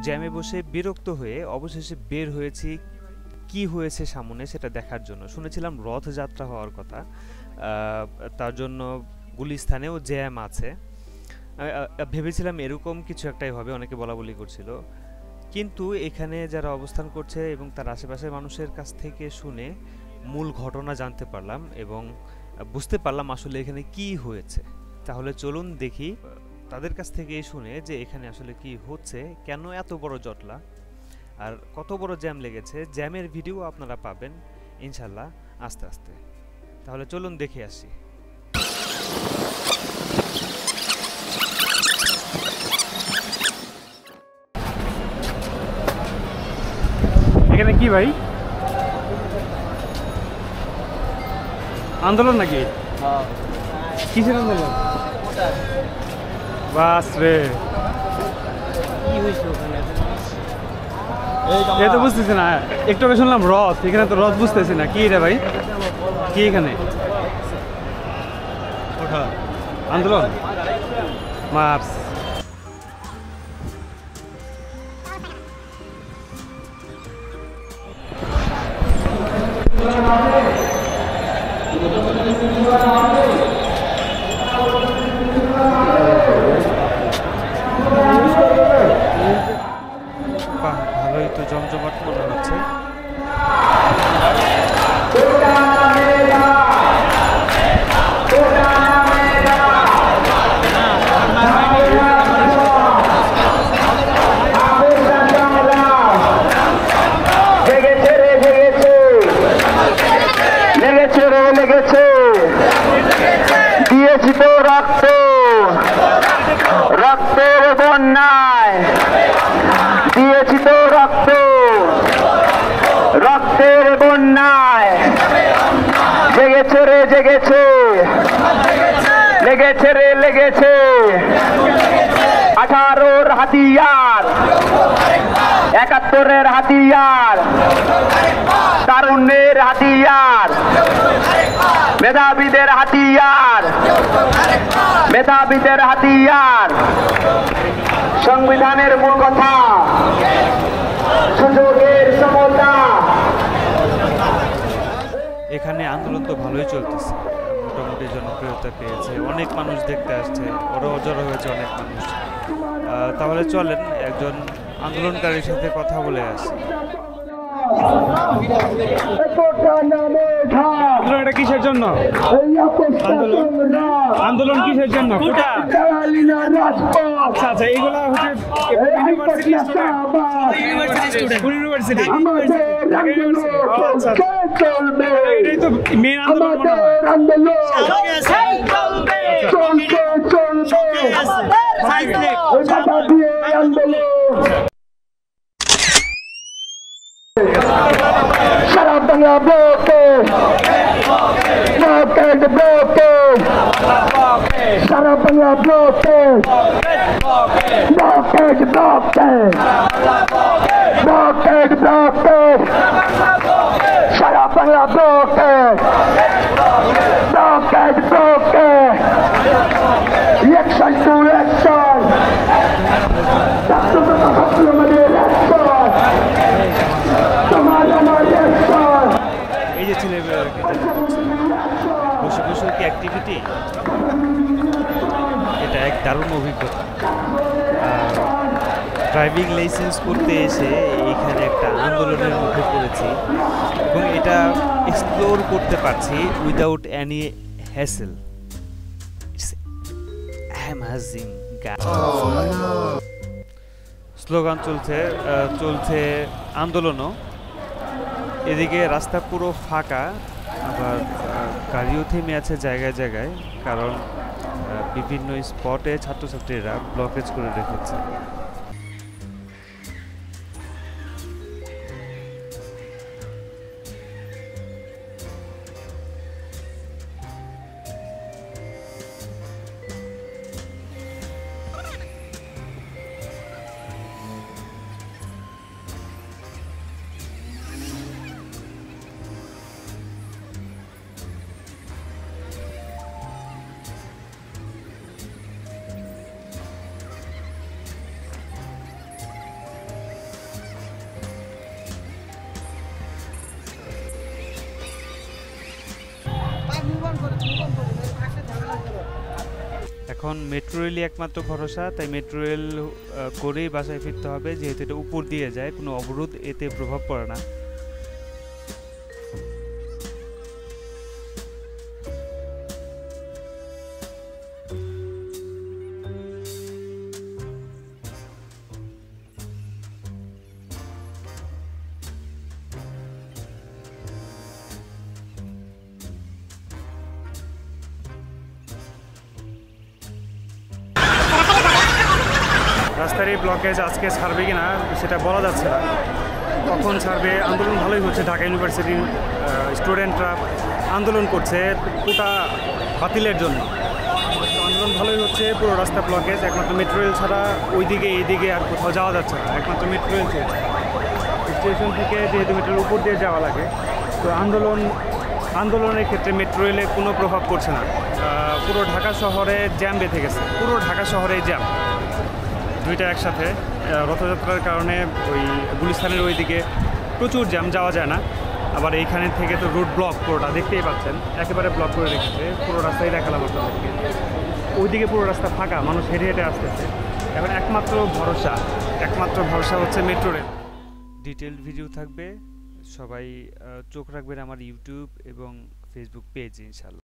জ্যামে বসে বিরক্ত হয়ে অবশেষে বের হয়েছি কি হয়েছে সামনে সেটা দেখার জন্য। শুনেছিলাম রথযাত্রা হওয়ার কথা, তার জন্য গুলিস্তানেও জ্যাম আছে। ভেবেছিলাম এরকম কিছু একটাই হবে, অনেকে বলাবলি করছিল। কিন্তু এখানে যারা অবস্থান করছে এবং তার আশেপাশের মানুষের কাছ থেকে শুনে মূল ঘটনা জানতে পারলাম এবং বুঝতে পারলাম আসলে এখানে কি হয়েছে। তাহলে চলুন দেখি তাদের কাছ থেকে শুনে যে এখানে আসলে কি হচ্ছে, কেন এত বড় জটলা আর কত বড় জ্যাম লেগেছে। জ্যামের ভিডিও আপনারা পাবেন ইনশাল্লাহ আস্তে আস্তে। তাহলে চলুন দেখে আসি। এখানে কি ভাই, আন্দোলন নাকি? কিসের আন্দোলন? বাস রে, কি হয়েছে ওখানে? এ তো বুঝতেছি না। একটু আগে শুনলাম রথ, এখানে তো রথ বুঝতেছি না কি রে ভাই, কি এখানে আন্দোলন মার্চ? ভালোই তো জমজমাট মনে হচ্ছে। দিয়েছি তো রক্ত, রক্তের বন্যায় দিয়েছি তো রক্ত, রক্তের বন্যায় জেগেছে রে জেগেছে, লেগেছে রে লেগেছে। 18-র হাতিয়ার, 71-এর হাতিয়ার, তারুণ্যের হাতিয়ার, মেধাবীদের হাতিয়ার, মেধাবীদের হাতিয়ার। সংবিধানের মূল কথা সুযোগের সমতা। এখানে আন্দোলন তো ভালোই চলতেছে, মোটামুটি জনপ্রিয়তা পেয়েছে, অনেক মানুষ দেখতে আসছে, ওরাও জড়ো হয়েছে অনেক মানুষ। তাহলে চলেন একজন আন্দোলনকারীর সাথে কথা বলে আসি। এটা কিসের জন্য আন্দোলন, কিসের জন্য? আচ্ছা আচ্ছা, এইগুলা হচ্ছে এটাই তো মেন আন্দোলন মনে হয়। সারা বাংলা ব্লকে ব্লকেড ব্লকে, সারা বাংলা ব্লকে ব্লকেড ব্লকে, ব্লকেড ব্লকে, সারা বাংলা ব্লকে ব্লকেড ব্লকে। অ্যাকশন টু অ্যাকশন, এই যে ছেলেমেয়েরা আর কি বসে বসে কি অ্যাক্টিভিটি, এটা এক দারুণ অভিজ্ঞতা। ড্রাইভিং লাইসেন্স করতে এসে এখানে একটা আন্দোলনের মুখে পড়েছি এবং এটা এক্সপ্লোর করতে পারছি without any hassle. Amazing. Slogan চলছে, চলছে আন্দোলনও। এদিকে রাস্তা পুরো ফাঁকা, আবার গাড়িও থেমে আছে জায়গায় জায়গায়, কারণ বিভিন্ন স্পটে ছাত্রছাত্রীরা ব্লকেজ করে রেখেছে। এখন মেট্রো রেলই একমাত্র ভরসা, তাই মেট্রো রেল করেই বাসায় ফিরতে হবে, যেহেতু এটা উপর দিয়ে যায়, কোনো অবরোধ এতে প্রভাব পড়ে না। রাস্তার এই ব্লকেজ আজকে ছাড়বে কিনা সেটা বলা যাচ্ছে না, কখন ছাড়বে। আন্দোলন ভালোই হচ্ছে, ঢাকা ইউনিভার্সিটির স্টুডেন্টরা আন্দোলন করছে কোটা বাতিলের জন্য। তো আন্দোলন ভালোই হচ্ছে, পুরো রাস্তা ব্লকেজ, একমাত্র মেট্রো রেল ছাড়া ওইদিকে এইদিকে আর কোথাও যাওয়া যাচ্ছে না, একমাত্র মেট্রো রেল চলছে। স্টেশন থেকে যেহেতু মেট্রোর উপর দিয়ে যাওয়া লাগে, তো আন্দোলনের ক্ষেত্রে মেট্রো রেলে কোনো প্রভাব পড়ছে না। পুরো ঢাকা শহরে জ্যাম বেঁধে গেছে, পুরো ঢাকা শহরে জ্যাম দুইটা একসাথে। রথযাত্রার কারণে ওই গুলিস্তানের ওইদিকে প্রচুর জ্যাম, যাওয়া যায় না। আবার এইখানে থেকে তো রুট ব্লক, পুরোটা দেখতেই পাচ্ছেন, একেবারে ব্লক করে রেখেছে। পুরো রাস্তায় দেখালাম আপনাদেরকে, ওইদিকে পুরো রাস্তা ফাঁকা, মানুষ হেঁটে হেঁটে আসতেছে। এখন একমাত্র ভরসা হচ্ছে মেট্রো রেল। ডিটেল ভিডিও থাকবে, সবাই চোখ রাখবেন আমার ইউটিউব এবং ফেসবুক পেজে ইনশাল্লাহ।